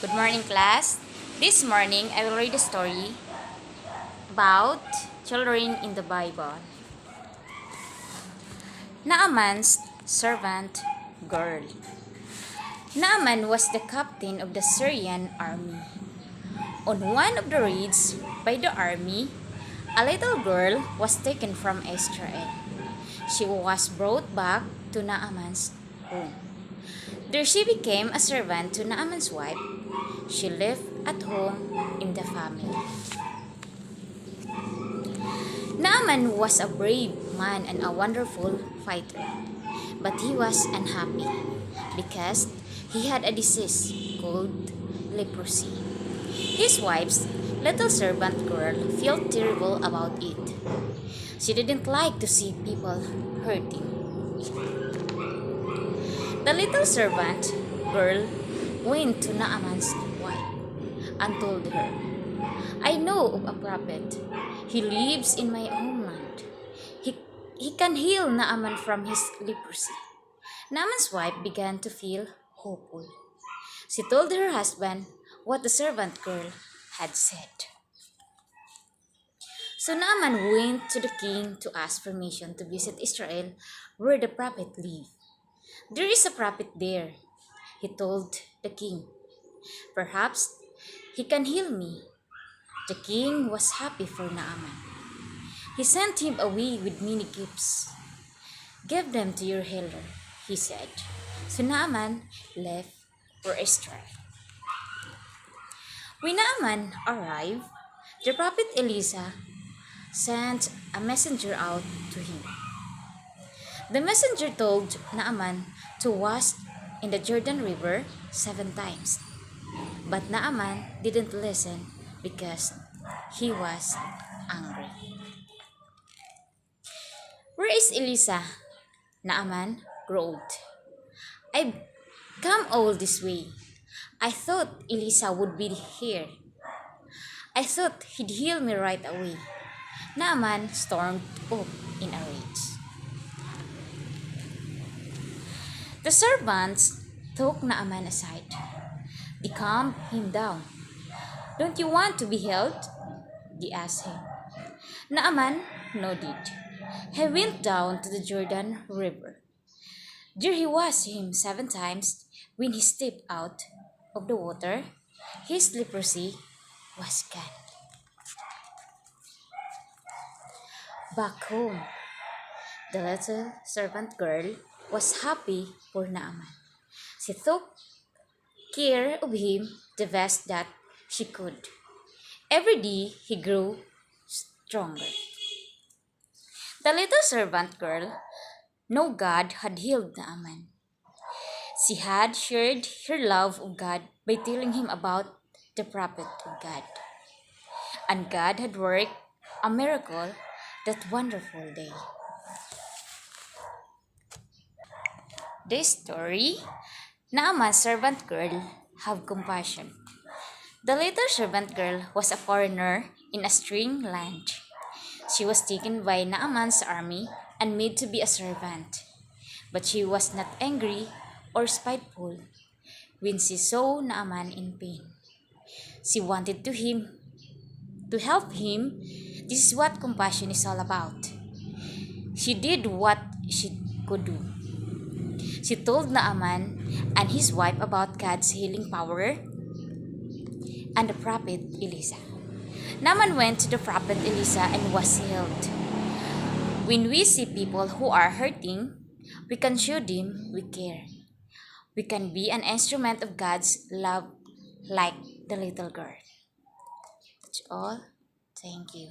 Good morning, class. This morning, I will read a story about children in the Bible. Naaman's servant girl. Naaman was the captain of the Syrian army. On one of the raids by the army, a little girl was taken from Israel. She was brought back to Naaman's home. There she became a servant to Naaman's wife. She lived at home in the family. Naaman was a brave man and a wonderful fighter, but he was unhappy because he had a disease called leprosy. His wife's little servant girl felt terrible about it. She didn't like to see people hurting. The little servant girl went to Naaman's wife and told her, I know of a prophet. He lives in my homeland. He can heal Naaman from his leprosy. Naaman's wife began to feel hopeful. She told her husband what the servant girl had said. So Naaman went to the king to ask permission to visit Israel where the prophet lived. There is a prophet there, he told the king. Perhaps he can heal me. The king was happy for Naaman. He sent him away with many gifts. Give them to your healer, he said. So Naaman left for Israel. When Naaman arrived, the prophet Elisha sent a messenger out to him. The messenger told Naaman to wash in the Jordan River 7 times. But Naaman didn't listen because he was angry. Where is Elisha? Naaman growled. I've come all this way. I thought Elisha would be here. I thought he'd heal me right away. Naaman stormed up in a rage. The servants took Naaman aside. They calmed him down. Don't you want to be healed? They asked him. Naaman nodded. He went down to the Jordan River. There he washed him 7 times. When he stepped out of the water, his leprosy was gone. Back home, the little servant girl was happy for Naaman. She took care of him the best that she could. Every day he grew stronger. The little servant girl knew God had healed Naaman. She had shared her love of God by telling him about the prophet of God. And God had worked a miracle that wonderful day. This story, Naaman's servant girl have compassion. The little servant girl was a foreigner in a strange land. She was taken by Naaman's army and made to be a servant. But she was not angry or spiteful when she saw Naaman in pain. She wanted to help him. This is what compassion is all about. She did what she could do. She told Naaman and his wife about God's healing power and the prophet Elisha. Naaman went to the prophet Elisha and was healed. When we see people who are hurting, we can show them we care. We can be an instrument of God's love like the little girl. That's all. Thank you.